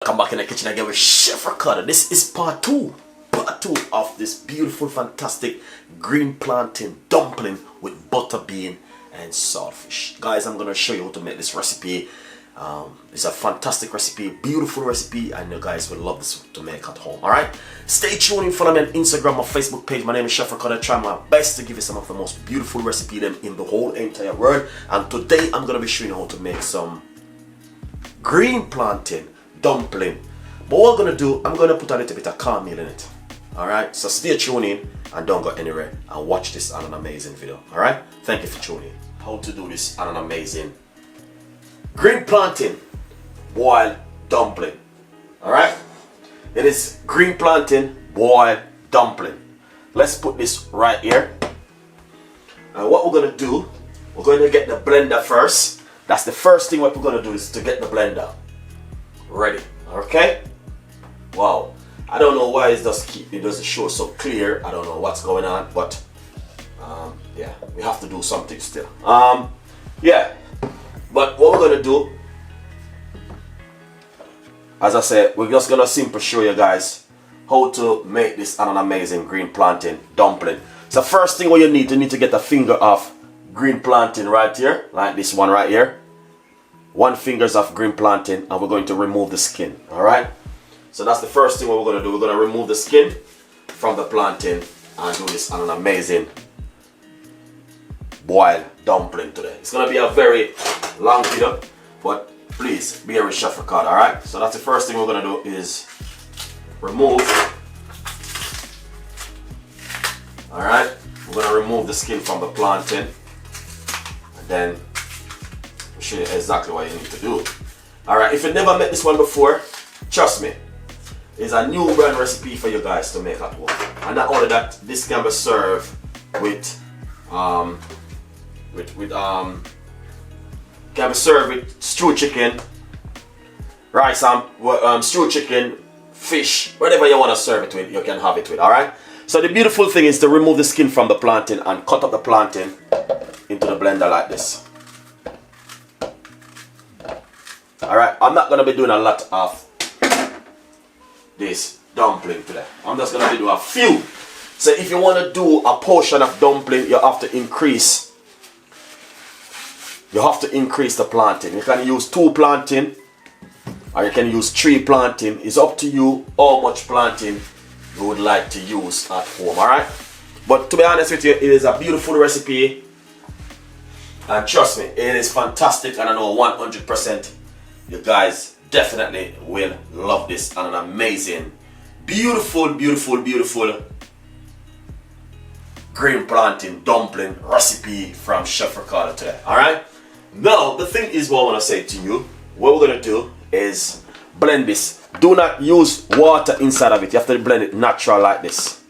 Come back in the kitchen again with Chef Ricardo. This is part two of this beautiful, fantastic green plantain dumpling with butter bean and saltfish. Guys, I'm gonna show you how to make this recipe. It's a fantastic recipe, beautiful recipe, and you guys will love this to make at home. All right, stay tuned and follow me on Instagram or Facebook page. My name is Chef Ricardo. I try my best to give you some of the most beautiful recipe them in the whole entire world. And today I'm gonna be showing you how to make some green plantain dumpling. But what I'm gonna do, I'm gonna put a little bit of cornmeal in it. All right, so stay tuned in and don't go anywhere and watch this on an amazing video. All right, thank you for tuning in. How to do this on an amazing green plantain boiled dumpling. All right, it is green plantain boiled dumpling. Let's put this right here. And what we're gonna do, we're going to get the blender first. That's the first thing what we're gonna do, is to get the blender ready. Okay, wow, I don't know why it doesn't show so clear. I don't know what's going on, but yeah, we have to do something still. Yeah, but what we're gonna do, as I said, we're just gonna simply show you guys how to make this an amazing green plantain dumpling. So first thing what you need to get a finger of green plantain right here, like this one right here. 1 finger of green plantain, and we're going to remove the skin. All right, so that's the first thing what we're going to do. We're going to remove the skin from the plantain and do this on an amazing boiled dumpling today. It's going to be a very long video, but please bear with Chef Ricardo. All right, so that's the first thing we're going to do, is remove. All right, we're going to remove the skin from the plantain, and then show you exactly what you need to do. Alright, if you never met this one before, trust me, it's a new brand recipe for you guys to make at home. And not only that, this can be served with stewed chicken, rice, stewed chicken, fish, whatever you want to serve it with, you can have it with. Alright, so the beautiful thing is to remove the skin from the plantain and cut up the plantain into the blender like this. Alright, I'm not going to be doing a lot of this dumpling today. I'm just going to be doing a few. So if you want to do a portion of dumpling, you have to increase the plantain. You can use 2 plantain or you can use 3 plantain. It's up to you how much plantain you would like to use at home. Alright, but to be honest with you, it is a beautiful recipe, and trust me, it is fantastic, and I know 100% you guys definitely will love this, and an amazing, beautiful green plantain dumpling recipe from Chef Ricardo today. Alright, now the thing is, what I want to say to you, what we're going to do is blend this. Do not use water inside of it. You have to blend it natural like this.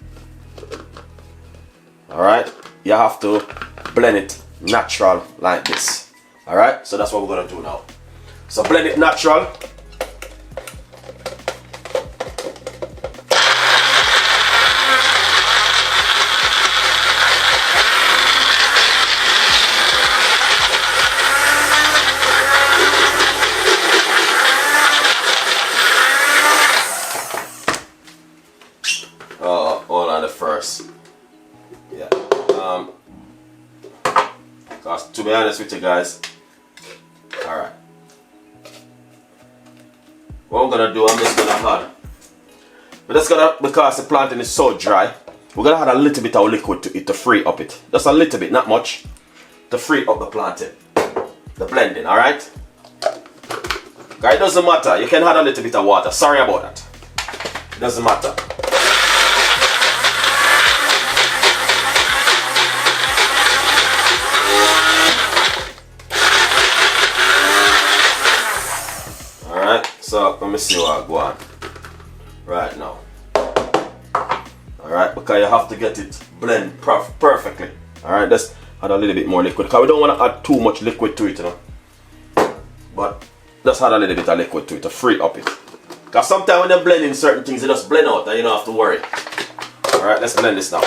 Alright, you have to blend it natural like this. Alright, so that's what we're going to do now. So blend it natural. All on the first. Yeah. Because to be honest with you guys, alright, what I'm gonna do, I'm just gonna add, because the plantain is so dry, we're gonna add a little bit of liquid to it to free up it. Just a little bit, not much, to free up the plantain, the blending. Alright, guys, it doesn't matter, you can add a little bit of water. Sorry about that, it doesn't matter. So let me see what I go on right now. Alright, because you have to get it blend perfectly. Alright, let's add a little bit more liquid, because we don't want to add too much liquid to it, you know. But just add a little bit of liquid to it to free up it. Because sometimes when you're blending certain things, they just blend out and you don't have to worry. Alright, let's blend this now.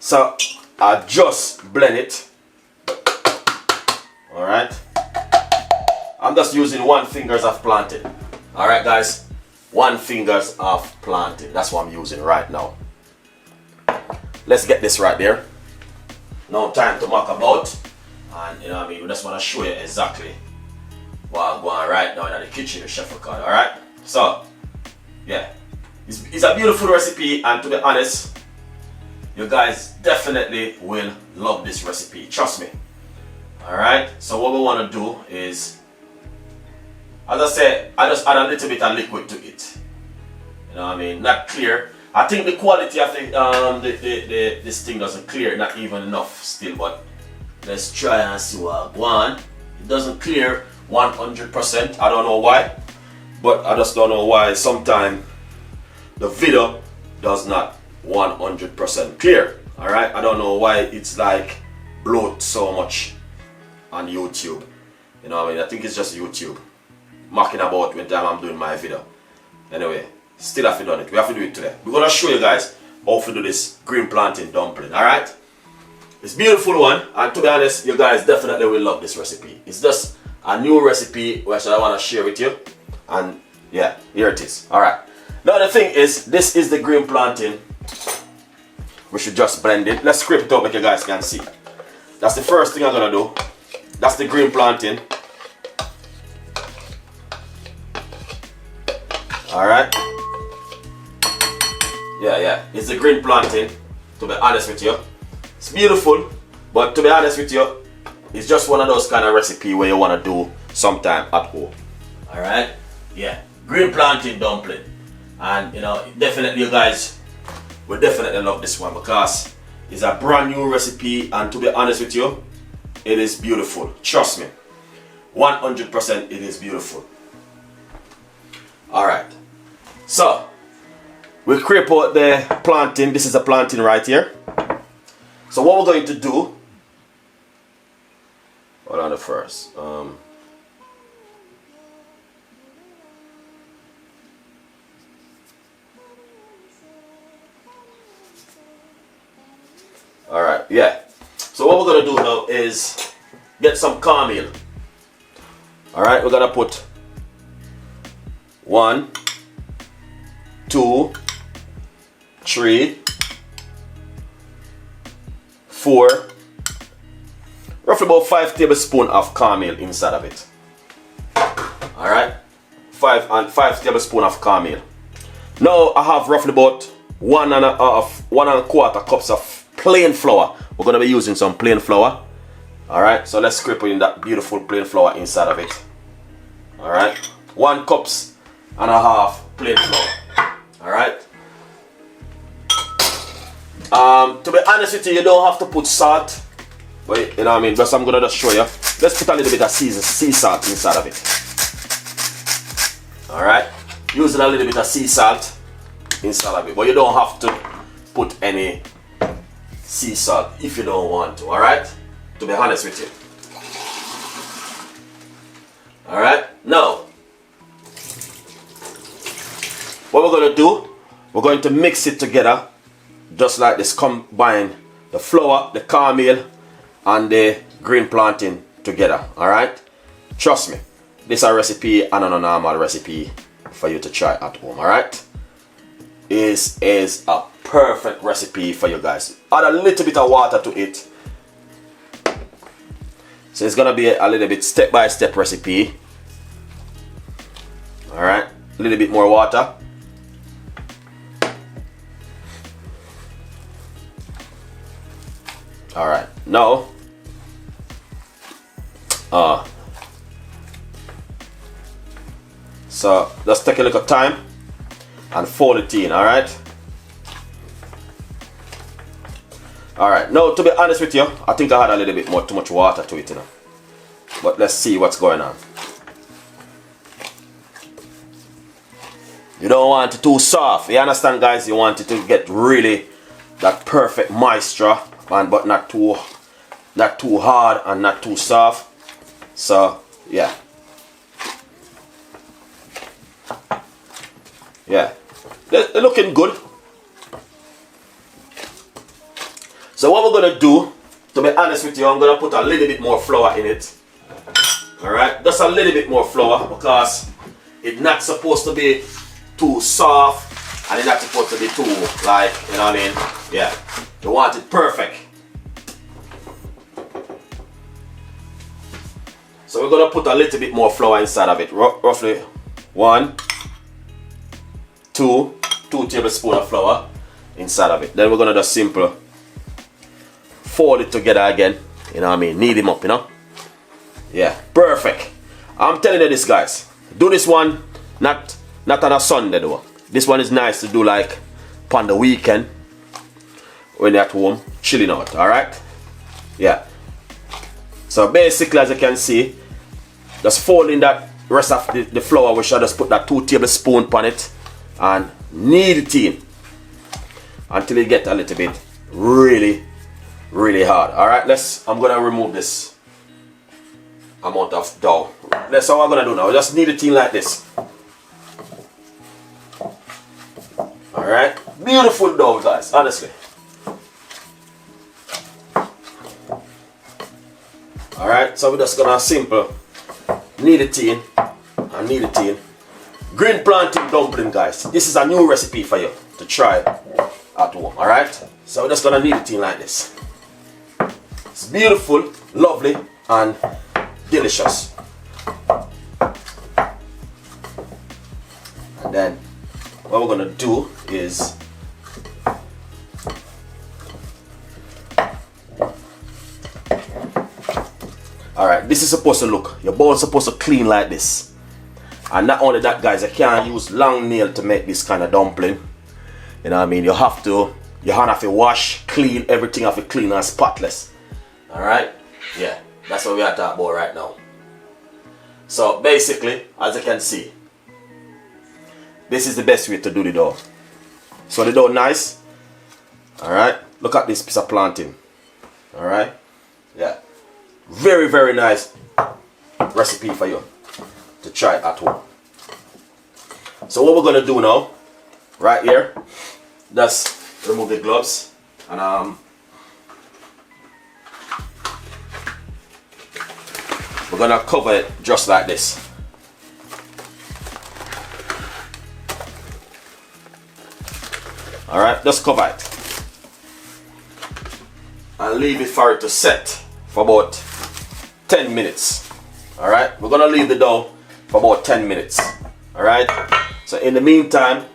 So I just blend it. Alright. I'm just using 1 fingers of plantain. Alright guys. 1 fingers of plantain. That's what I'm using right now. Let's get this right there. No time to muck about. And you know what I mean, we just want to show you exactly what I'm going right now in the kitchen with Chef Ricardo. Alright? So, yeah. It's a beautiful recipe, and to be honest, you guys definitely will love this recipe. Trust me. Alright? So what we want to do is, as I said, I just add a little bit of liquid to it. You know what I mean? Not clear. I think the quality of this thing doesn't clear, not even enough still, but let's try and see what I want. It doesn't clear 100%. I don't know why, but I just don't know why sometimes the video does not 100% clear. Alright, I don't know why it's like bloat so much on YouTube. You know what I mean? I think it's just YouTube mucking about when time I'm doing my video. Anyway, still have to do it. We have to do it today. We're gonna show you guys how to do this green plantain dumpling. Alright? It's a beautiful one, and to be honest, you guys definitely will love this recipe. It's just a new recipe which I want to share with you, and yeah, here it is. Alright. Now the thing is, this is the green plantain. We should just blend it. Let's scrape it up like you guys can see. That's the first thing I'm gonna do. That's the green plantain. Alright. Yeah, it's the green plantain, to be honest with you. It's beautiful, but to be honest with you, it's just one of those kind of recipe where you want to do sometime at home. Alright? Yeah. Green plantain dumpling. And you know, definitely you guys will definitely love this one because it's a brand new recipe, and to be honest with you, it is beautiful. Trust me. 100% it is beautiful. Alright. So, we scrape out the plantain. This is a plantain right here. So what we're going to do, hold on the first. Alright, yeah. So what we're going to do now is get some cornmeal. Alright, we're going to put 1, 2, 3, 4, roughly about 5 tablespoons of cornmeal inside of it. Alright, 5 tablespoons of cornmeal. Now I have roughly about 1.25 cups of plain flour. We're going to be using some plain flour. Alright, so let's scrape in that beautiful plain flour inside of it. Alright, 1.5 cups plain flour. Alright. To be honest with you, you don't have to put salt, but you know what I mean, just I'm gonna just show you. Let's put a little bit of sea salt inside of it. Alright, using a little bit of sea salt inside of it, but you don't have to put any sea salt if you don't want to. Alright, to be honest with you. Alright, now what we're gonna do, we're going to mix it together just like this. Combine the flour, the cornmeal, and the green plantain together. Alright? Trust me, this is a recipe and a normal recipe for you to try at home. Alright? This is a perfect recipe for you guys. Add a little bit of water to it. So it's gonna be a little bit step-by-step recipe. Alright? A little bit more water. Alright, now so let's take a little time and fold it in. Alright. Alright, now to be honest with you, I think I had a little bit too much water to it, you know. But let's see what's going on. You don't want it too soft. You understand, guys? You want it to get really that perfect moisture, but not too hard and not too soft. So yeah, they're looking good. So gonna do, to be honest with you, I'm gonna put a little bit more flour in it. Alright, just a little bit more flour because it's not supposed to be too soft and it's not supposed to be too, like, you know what I mean? Yeah, you want it perfect. So we're gonna put a little bit more flour inside of it, roughly 2 tablespoons of flour inside of it. Then we're gonna just simple fold it together again, you know what I mean? Knead them up, you know? Yeah, perfect. I'm telling you this, guys. Do this one not on a Sunday though. This one is nice to do like on the weekend when you're at home chilling out. Alright? Yeah. So basically, as you can see, just fold in that rest of the flour, which I just put that 2 tablespoons on it and knead it in until it get a little bit really hard. Alright, I'm gonna remove this amount of dough. That's all I'm gonna do now. Just knead it in like this. Alright, beautiful dough, guys, honestly. Alright, so we're just gonna simple knead it in and knead it in. Green plantain dumpling, guys. This is a new recipe for you to try at home. Alright, so we're just gonna knead it in like this. It's beautiful, lovely, and delicious. And then what we're gonna do is alright, this is supposed to look, your bowl is supposed to clean like this. And not only that, guys, you can't use long nail to make this kind of dumpling. You know what I mean? You have to wash, clean, everything have to clean and spotless. Alright? Yeah, that's what we are talking about right now. So basically, as you can see, this is the best way to do the dough. So the dough nice. Alright? Look at this piece of plantain. Alright? Yeah. Very nice recipe for you to try at home. So what we're gonna do now, right here, just remove the gloves and we're gonna cover it just like this. Alright, just cover it and leave it for it to set for about 10 minutes. Alright, we're gonna leave the dough for about 10 minutes. Alright, so in the meantime,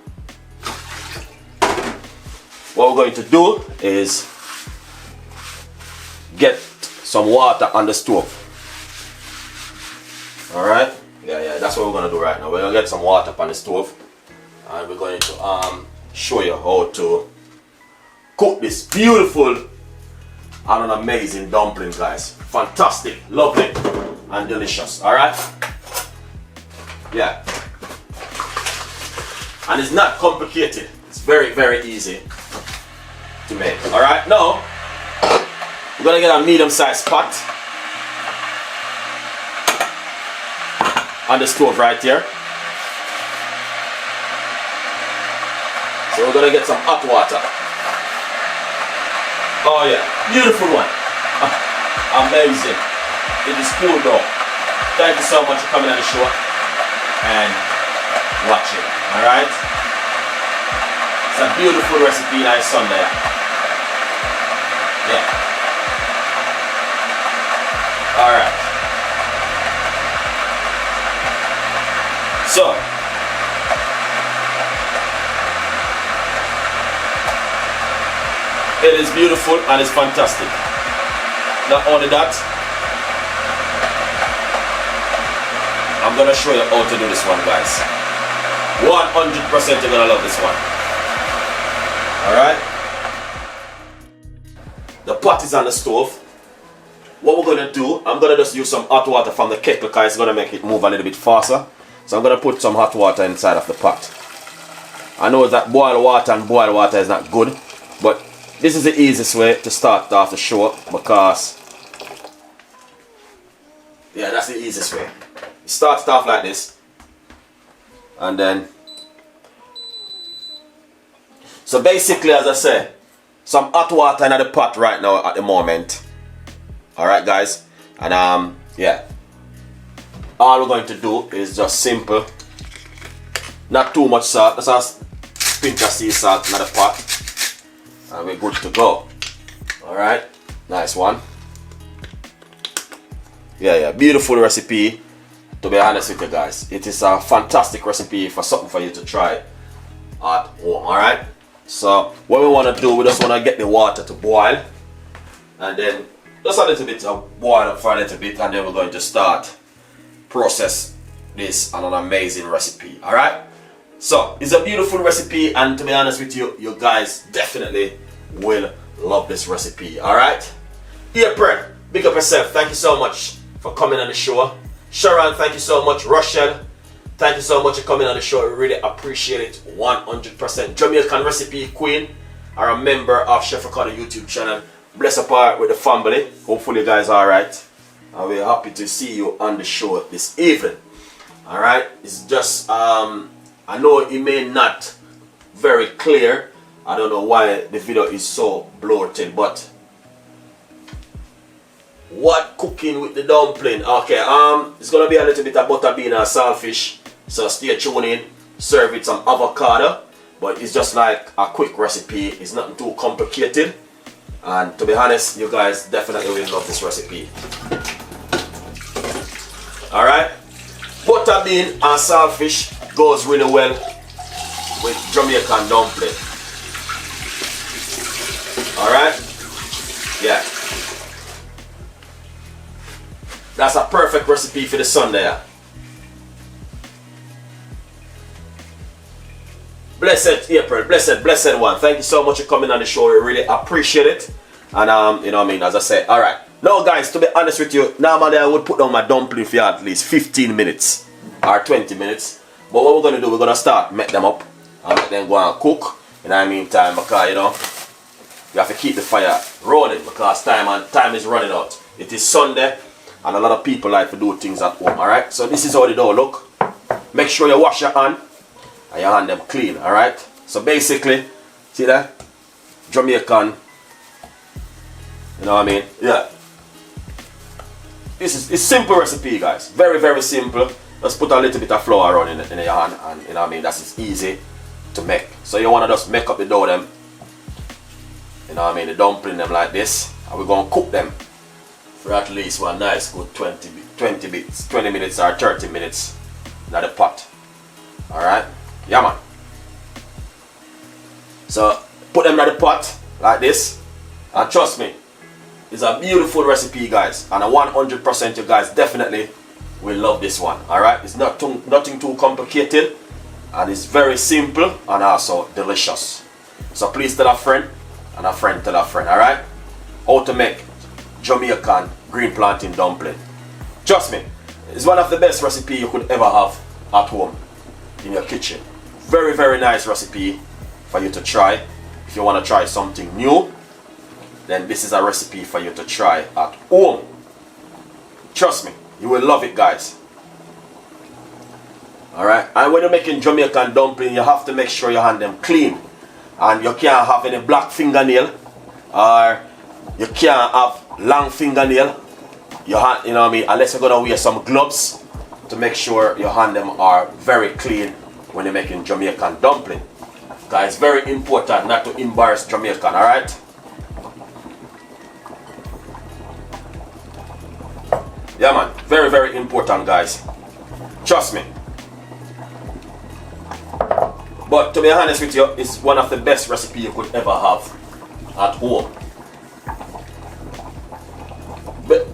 what we're going to do is get some water on the stove. Alright, yeah, that's what we're gonna do right now. We're gonna get some water on the stove and we're going to show you how to cook this beautiful and an amazing dumpling, guys. Fantastic, lovely, and delicious. Alright? Yeah. And it's not complicated. It's very easy to make. Alright, now we're gonna get a medium-sized pot on the stove right here. So we're gonna get some hot water. Oh yeah, beautiful one. Amazing. It is cool though. Thank you so much for coming on the show and watching. Alright? It's a beautiful recipe, nice Sunday. Yeah. Alright. So it is beautiful and it's fantastic. Not only that, I'm gonna show you how to do this one, guys. 100% you're gonna love this one. Alright? The pot is on the stove. What we're gonna do, I'm gonna just use some hot water from the kettle because it's gonna make it move a little bit faster. So I'm gonna put some hot water inside of the pot. I know that boiled water is not good, but this is the easiest way to start off the show because, yeah, that's the easiest way. You start it off like this, and then, so basically, as I said, some hot water in the pot right now at the moment. Alright guys, and yeah, all we're going to do is just simple, not too much salt, just a pinch of sea salt in the pot, and we're good to go. Alright, nice one. Yeah, beautiful recipe, to be honest with you guys. It is a fantastic recipe for something for you to try at home. Alright, so what we want to do, we just want to get the water to boil, and then just a little bit of boil up for a little bit, and then we're going to start process this on an amazing recipe. Alright, so it's a beautiful recipe, and to be honest with you, you guys definitely will love this recipe. Alright, April, big up yourself. Thank you so much for coming on the show. Sharon, thank you so much. Rochelle, thank you so much for coming on the show. I really appreciate it 100%. Jamaican Recipe Queen, are a member of Chef Ricardo YouTube channel. Bless up heart with the family. Hopefully you guys are alright. And we're happy to see you on the show this evening. Alright, it's just I know it may not very clear. I don't know why the video is so bloated, but what cooking with the dumpling? Okay, it's gonna be a little bit of butter bean and saltfish, so stay tuned in. Serve with some avocado, but it's just like a quick recipe. It's nothing too complicated, and to be honest, you guys definitely will love this recipe. Alright, butter bean and saltfish goes really well with Jamaican dumpling. Alright, yeah, that's a perfect recipe for the Sunday. Blessed April, blessed one. Thank you so much for coming on the show. We really appreciate it. And you know what I mean, as I said, alright. Now guys, to be honest with you, normally I would put down my dumpling for at least 15 minutes or 20 minutes. But what we're gonna do, we're gonna start make them up and let them go and cook. You know what I mean, time, because you know, you have to keep the fire rolling because time is running out. It is Sunday and a lot of people like to do things at home. Alright, so this is how the dough look. Make sure you wash your hand and your hand them clean. Alright, so basically, see that? Jamaican, you know what I mean? Yeah, it's simple recipe guys, very simple. Just put a little bit of flour on in your hand, and you know what I mean, that's easy to make. So you want to just make up the dough them, you know what I mean, the dumpling them like this, and we're going to cook them for at least one nice good 20 minutes or 30 minutes in the pot. Alright, yeah man. So put them in the pot like this, and trust me, it's a beautiful recipe guys, and 100% you guys definitely will love this one. Alright, it's nothing too complicated, and it's very simple and also delicious. So please tell a friend, and a friend tell a friend. Alright, how to make Jamaican green plantain dumpling. Trust me, it's one of the best recipes you could ever have at home in your kitchen. Very nice recipe for you to try. If you want to try something new, then this is a recipe for you to try at home. Trust me, you will love it guys. Alright, and when you're making Jamaican dumpling, you have to make sure your hand them clean, and you can't have any black fingernail, or you can't have long fingernail. Your hand, you know what I mean, unless you're gonna wear some gloves to make sure your hand them are very clean when you're making Jamaican dumpling. Guys, very important not to embarrass Jamaican. Alright, yeah man, very important guys, trust me. But to be honest with you, it's one of the best recipes you could ever have at home. But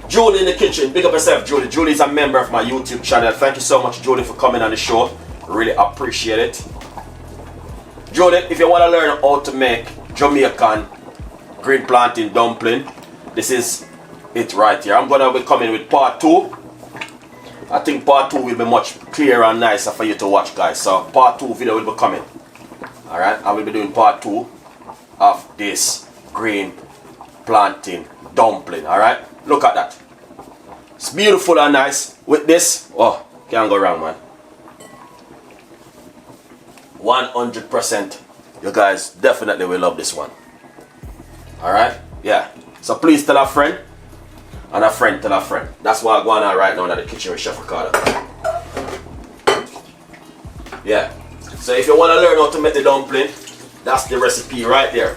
Julie in the kitchen, big up yourself Julie. Julie is a member of my YouTube channel. Thank you so much Julie for coming on the show. Really appreciate it. Julie, if you want to learn how to make Jamaican green plantain dumpling, this is it right here. I'm going to be coming with part 2. I think part 2 will be much clearer and nicer for you to watch guys. So part 2 video will be coming. Alright, I will be doing part 2 of this green plantain dumpling. Alright, look at that. It's beautiful and nice with this. Oh, can't go wrong man. 100%. You guys definitely will love this one. Alright? Yeah. So please tell a friend. And a friend tell a friend. That's what I'm going on right now in the kitchen with Chef Ricardo. Yeah. So if you want to learn how to make the dumpling, that's the recipe right there.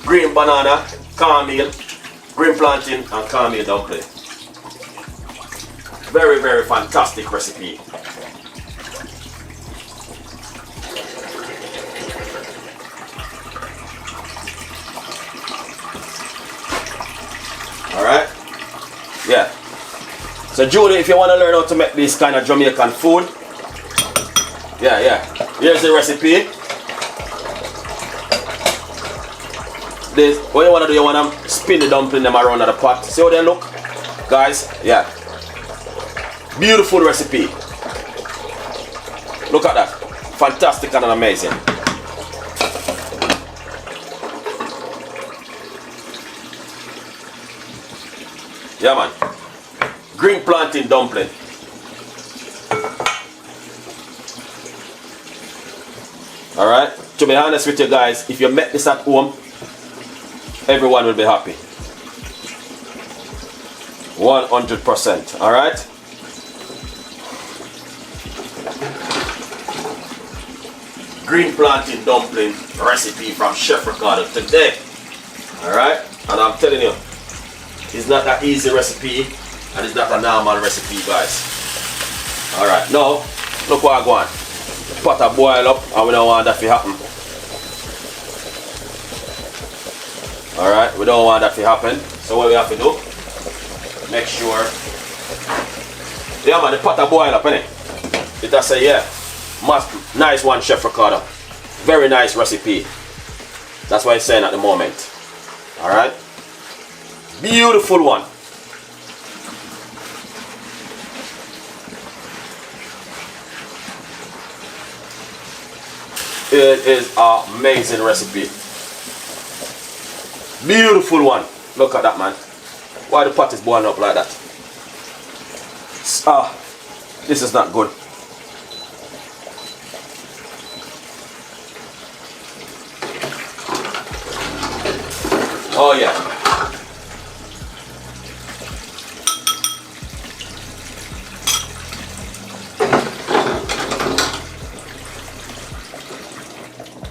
Green banana, cornmeal, green plantain, and cornmeal dumpling. Very, very fantastic recipe. Alright? Yeah. So Julie, if you want to learn how to make this kind of Jamaican food, yeah. Here's the recipe. This, what you want to do, you want to spin the dumpling them around the pot. See how they look? Guys, yeah. Beautiful recipe. Look at that. Fantastic and amazing. Yeah, man. Green plantain dumpling. Alright? To be honest with you guys, if you make this at home, everyone will be happy. 100%. Alright? Green plantain dumpling recipe from Chef Ricardo today. Alright? And I'm telling you, it's not an easy recipe and it's not a normal recipe, guys. Alright, now look what I want. The pot a boil up and we don't want that to happen. Alright, we don't want that to happen. So what we have to do, make sure. Yeah man, the pot a boil up, innit? It does say yeah. Nice one, Chef Ricardo. Very nice recipe. That's what it's saying at the moment. Alright? Beautiful one. It is an amazing recipe. Beautiful one. Look at that, man. Why the pot is boiling up like that? This is not good. Oh yeah.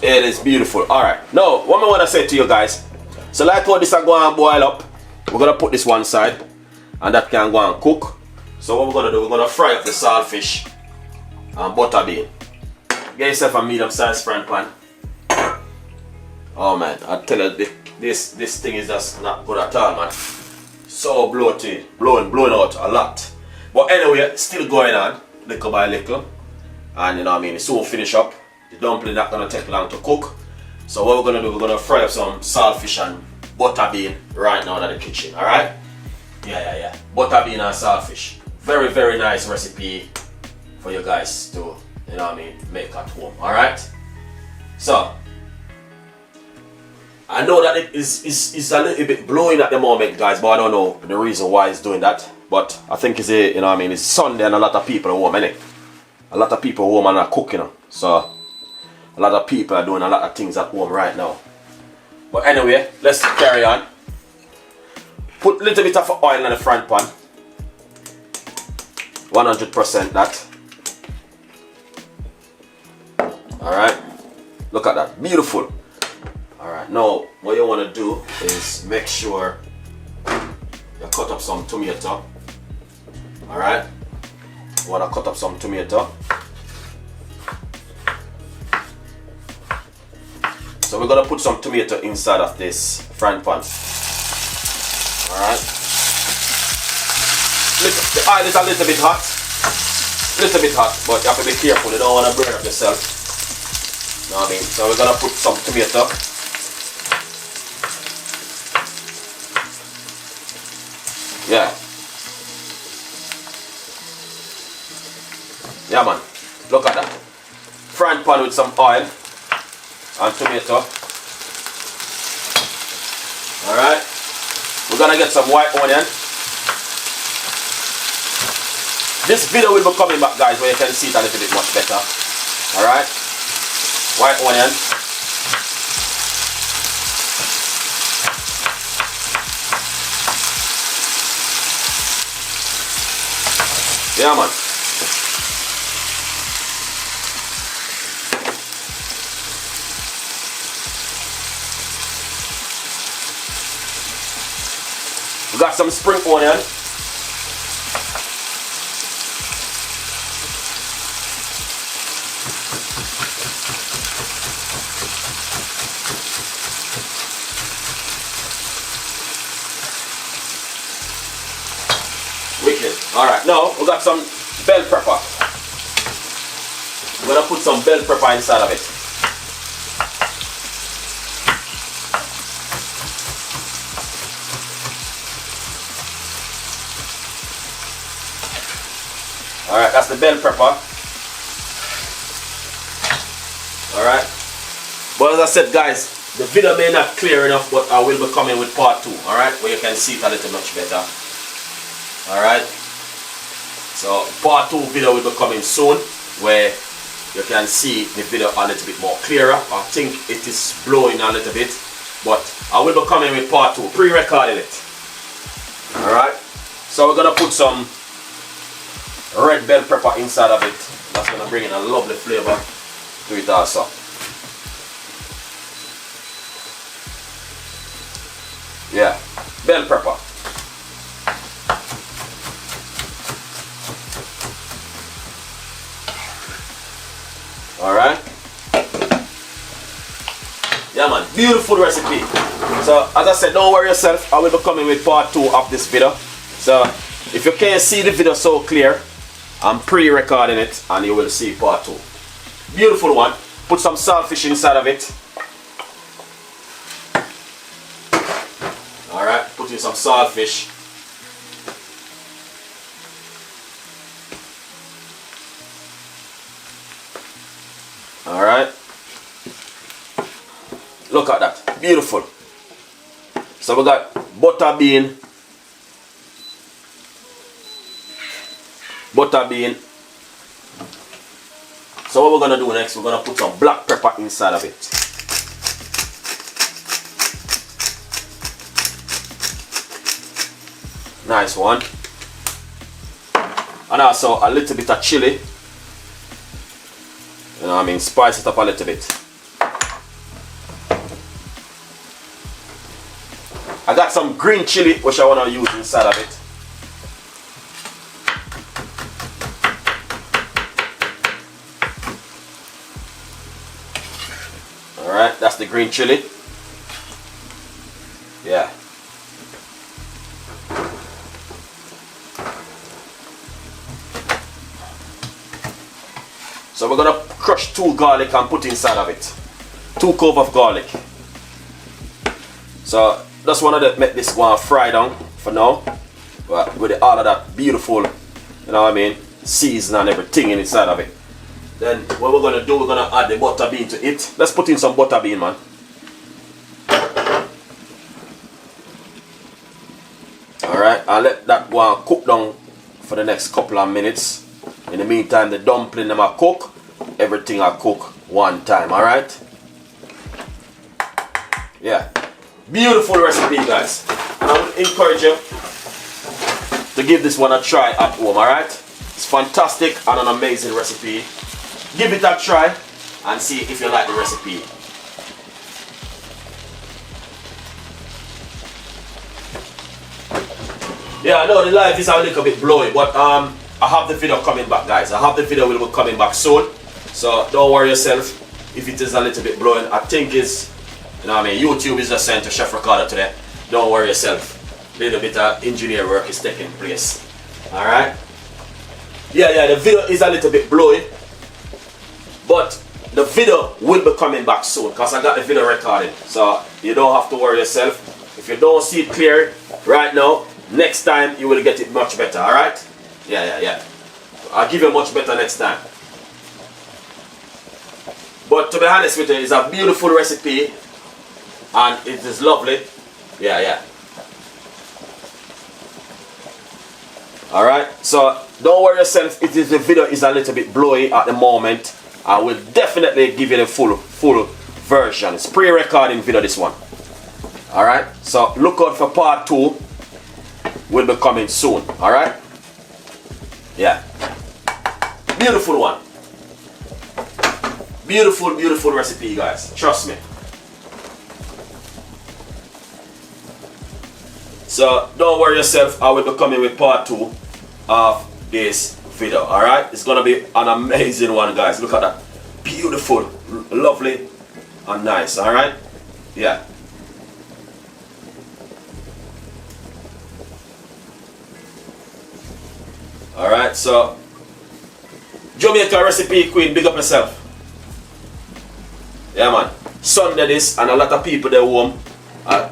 It is beautiful. Alright. Now, what I want to say to you guys. So like how this is going to boil up, we're going to put this one side. And that can go and cook. So what we're going to do, we're going to fry up the saltfish and butter bean. Get yourself a medium sized frying pan. Oh man, I tell you, this thing is just not good at all, man. So bloated, blowing out a lot. But anyway, still going on, little by little. And you know what I mean, it soon finish up. The dumpling not gonna take long to cook. So what we're gonna do, we're gonna fry up some saltfish and butter bean right now in the kitchen, alright? Yeah. Butter bean and saltfish. Very, very nice recipe for you guys to, you know what I mean, make at home, alright? So, I know that it is a little bit blowing at the moment, guys, but I don't know the reason why it's doing that. But I think it's a, you know what I mean, it's Sunday and a lot of people are home, innit? A lot of people home and are cooking, you know? So a lot of people are doing a lot of things at home right now. But anyway, let's carry on. Put a little bit of oil in the front pan. 100% that. Alright. Look at that. Beautiful. Alright, now what you want to do is make sure you cut up some tomato. Alright. You want to cut up some tomato. So we're going to put some tomato inside of this frying pan. Alright. The oil is a little bit hot. But you have to be careful, you don't want to burn up yourself. You know what I mean? So we're going to put some tomato. Yeah. Yeah man. Look at that. Frying pan with some oil and tomato. Alright. We're gonna get some white onion. This video will be coming back, guys, where you can see it a little bit much better. Alright. White onion. Yeah, man. We got some spring onion. Wicked. Alright, now we got some bell pepper. We're gonna put some bell pepper inside of it. Alright, that's the bell pepper. Alright. But as I said, guys, the video may not clear enough, but I will be coming with part 2. Alright, where you can see it a little much better. Alright. So part 2 video will be coming soon, where you can see the video a little bit more clearer. I think it is blowing a little bit, but I will be coming with part 2, pre-recording it. Alright. So we're gonna put some red bell pepper inside of it. That's gonna bring in a lovely flavor to it also. Yeah, bell pepper. Alright. Yeah, man, beautiful recipe. So as I said, don't worry yourself, I will be coming with part 2 of this video. So if you can't see the video so clear, I'm pre-recording it and you will see part 2. Beautiful one. Put some saltfish inside of it. Alright, put in some saltfish. Alright. Look at that. Beautiful. So we got butter bean. Butter bean. So what we're going to do next, we're going to put some black pepper inside of it. Nice one. And also a little bit of chili. You know what I mean? Spice it up a little bit. I got some green chili which I want to use inside of it. Alright, that's the green chili. Yeah. So we're gonna crush 2 garlic and put inside of it. 2 cloves of garlic. So just wanted to make this one fry down for now. But with all of that beautiful, you know what I mean, season and everything inside of it. Then what we're gonna do, we're gonna add the butter bean to it. Let's put in some butter bean, man. Alright, I'll let that one cook down for the next couple of minutes. In the meantime, the dumpling them I cook. Everything I cook one time, alright? Yeah. Beautiful recipe, guys. And I would encourage you to give this one a try at home, alright? It's fantastic and an amazing recipe. Give it a try and see if you like the recipe. Yeah, I know the light is a little bit blowy, but I have the video coming back, guys. I have the video will be coming back soon. So don't worry yourself if it is a little bit blowing. I think it's, you know what I mean, YouTube is just sent to Chef Ricardo today. Don't worry yourself. A little bit of engineer work is taking place. Alright? Yeah, the video is a little bit blowy. But the video will be coming back soon because I got the video recorded. So you don't have to worry yourself. If you don't see it clear right now, next time you will get it much better, alright? Yeah. I'll give you much better next time. But to be honest with you, it's a beautiful recipe and it is lovely. Yeah. Alright, so don't worry yourself if the video is a little bit blowy at the moment. I will definitely give you the full version. It's pre-recording video, this one. Alright, so look out for part 2. Will be coming soon. Alright. Yeah. Beautiful one. Beautiful, beautiful recipe, guys. Trust me. So don't worry yourself, I will be coming with part 2 of this video. Alright? It's gonna be an amazing one, guys. Look at that. Beautiful, lovely, and nice. Alright? Yeah. Alright, so Jamaica recipe queen, big up yourself. Yeah, man. Sunday this, and a lot of people they home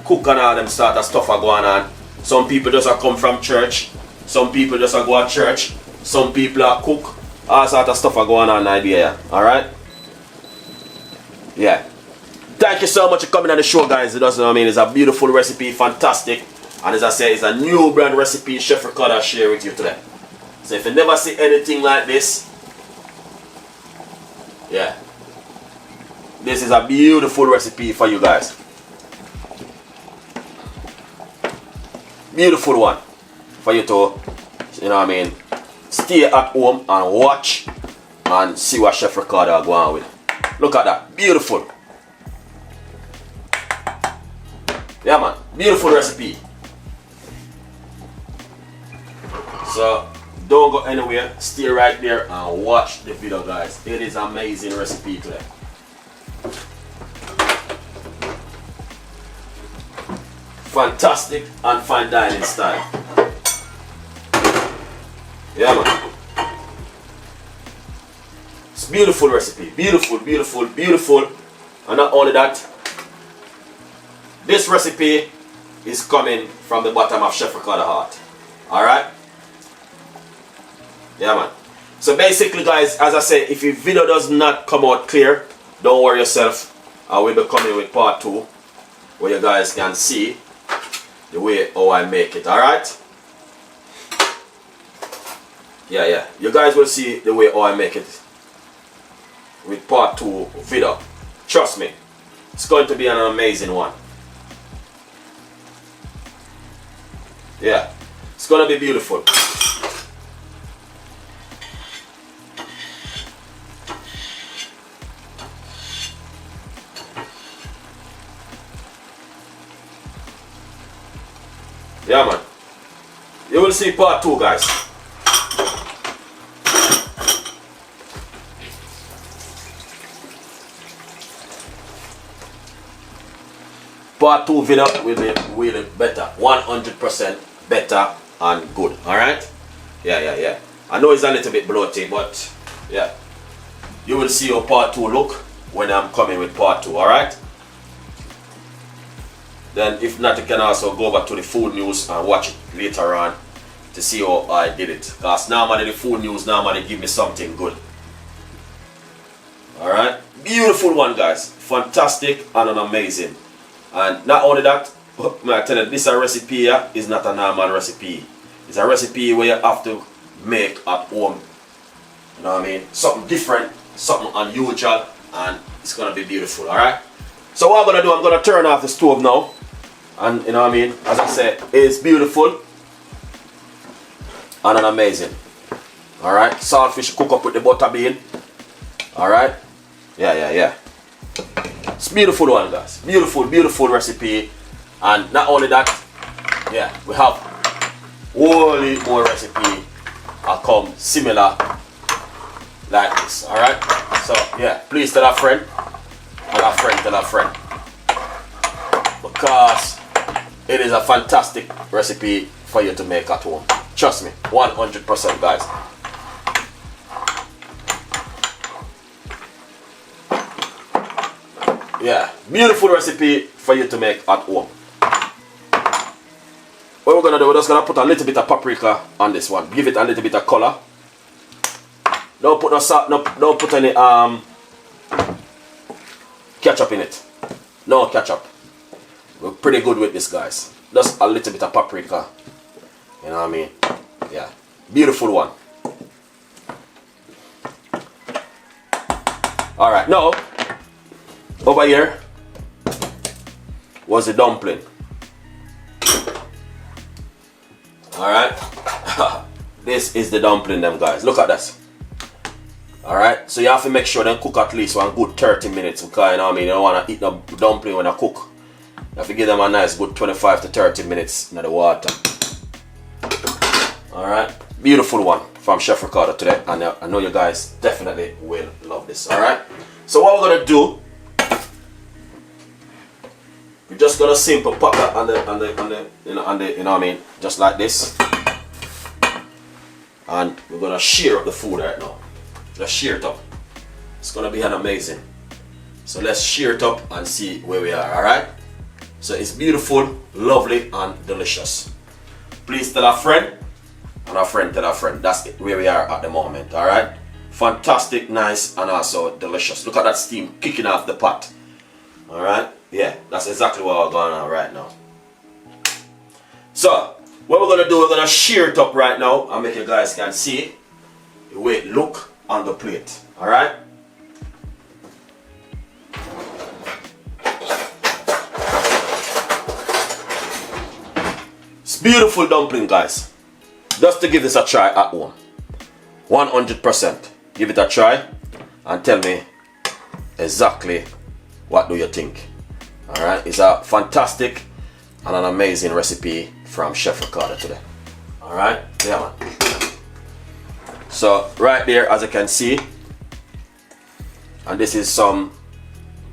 cook and all them sort of stuff are going on. Some people just come from church. Some people just go to church. Some people are cook. All sort of stuff are going on idea. Alright? Yeah. Thank you so much for coming on the show, guys. It doesn't know what I mean. It's a beautiful recipe, fantastic. And as I say, it's a new brand recipe Chef Ricardo share with you today. So if you never see anything like this, yeah, this is a beautiful recipe for you guys. Beautiful one for you to, you know what I mean, stay at home and watch and see what Chef Ricardo are going on with. Look at that, beautiful. Yeah, man, beautiful recipe. So don't go anywhere, stay right there and watch the video, guys. It is an amazing recipe today. Fantastic and fine dining style. Yeah, man. It's beautiful recipe. Beautiful, beautiful, beautiful. And not only that, this recipe is coming from the bottom of Chef Ricardo heart. Alright? Yeah, man. So basically, guys, as I say, if your video does not come out clear, don't worry yourself. I will be coming with part 2 where you guys can see the way how I make it. Alright? Yeah. You guys will see the way how I make it with part 2 video. Trust me. It's going to be an amazing one. Yeah. It's going to be beautiful. Yeah, man. You will see part 2, guys. Part 2 video will be really better. 100% better and good. Alright? Yeah. I know it's a little bit bloated, but yeah. You will see how part 2 look when I'm coming with part 2. Alright? Then if not, you can also go back to the food news and watch it later on to see how I did it. Because normally the food news normally give me something good. Alright? Beautiful one, guys. Fantastic and an amazing. And not only that, I tell you, this recipe here is not a normal recipe. It's a recipe where you have to make at home. You know what I mean? Something different, something unusual, and it's going to be beautiful. Alright? So what I'm going to do, I'm going to turn off the stove now. And you know what I mean, as I said, it's beautiful and an amazing. Alright, saltfish cook up with the butter bean. Alright, yeah. It's beautiful one, guys. Beautiful, beautiful recipe. And not only that, yeah, we have wholly more recipe come similar like this. Alright, so yeah, please tell a friend, and a friend tell a friend, because it is a fantastic recipe for you to make at home. Trust me, 100%, guys. Yeah, beautiful recipe for you to make at home. What we're gonna do, we're just gonna put a little bit of paprika on this one. Give it a little bit of color. Don't put no salt, don't put any ketchup in it. No ketchup. We're pretty good with this, guys. Just a little bit of paprika. You know what I mean? Yeah. Beautiful one. Alright, now over here was the dumpling. Alright. This is the dumpling them, guys. Look at this. Alright, so you have to make sure they cook at least one good 30 minutes because you know what I mean, you don't want to eat the dumpling when I cook. You have to give them a nice good 25 to 30 minutes in the water. Alright, beautiful one from Chef Ricardo today, and I know you guys definitely will love this. Alright, so what we're gonna do, we're just gonna simple pop that on the you know what I mean, just like this. And we're gonna shear up the food right now. Let's shear it up. It's gonna be an amazing. So let's shear it up and see where we are, alright? So it's beautiful, lovely, and delicious. Please tell a friend, and a friend tell a friend. That's where we are at the moment, alright? Fantastic, nice, and also delicious. Look at that steam kicking off the pot. Alright? Yeah, that's exactly what we're going on right now. So, what we're gonna do, we're gonna shear it up right now and make you guys can see the way it look on the plate. Alright? It's beautiful dumpling, guys. Just to give this a try at home. 100%. Give it a try and tell me exactly what do you think. Alright? It's a fantastic and an amazing recipe from Chef Ricardo today. Alright? Yeah, man. So right there, as you can see, and this is some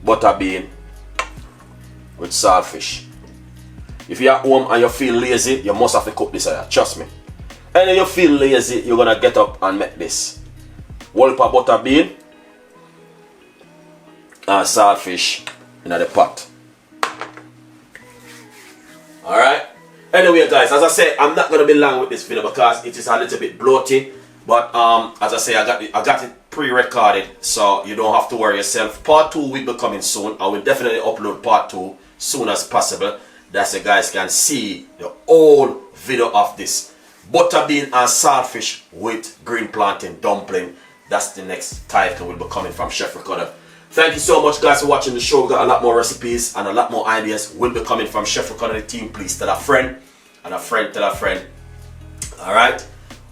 butter bean with saltfish. If you're at home and you feel lazy, you must have to cook this. Trust me. And if you feel lazy, you're gonna get up and make this. Whole pot butter bean and saltfish in the pot. Alright? Anyway, guys, as I said, I'm not gonna be long with this video because it is a little bit bloaty. But as I say, I got it pre-recorded, so you don't have to worry yourself. Part 2 will be coming soon. I will definitely upload part 2 soon as possible. That's so you guys can see the whole video of this butter bean and saltfish with green plantain dumpling. That's the next title will be coming from Chef Ricardo. Thank you so much, guys, for watching the show. We got a lot more recipes and a lot more ideas will be coming from Chef Ricardo and the team. Please tell a friend, and a friend tell a friend. Alright?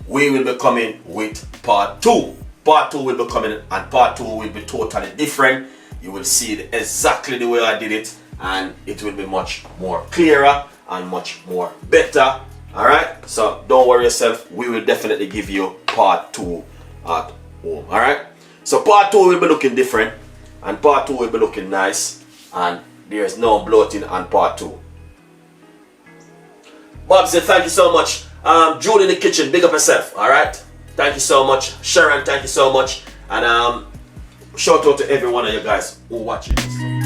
We will be coming with part 2. Part 2 will be coming, and part 2 will be totally different. You will see it exactly the way I did it, and it will be much more clearer and much more better. Alright? So don't worry yourself. We will definitely give you part 2 at home. Alright? So part 2 will be looking different, and part 2 will be looking nice, and there's no bloating on part 2. Bob said thank you so much. Julie in the kitchen, big up yourself, alright? Thank you so much. Sharon, thank you so much. And shout out to every one of you guys who watching this.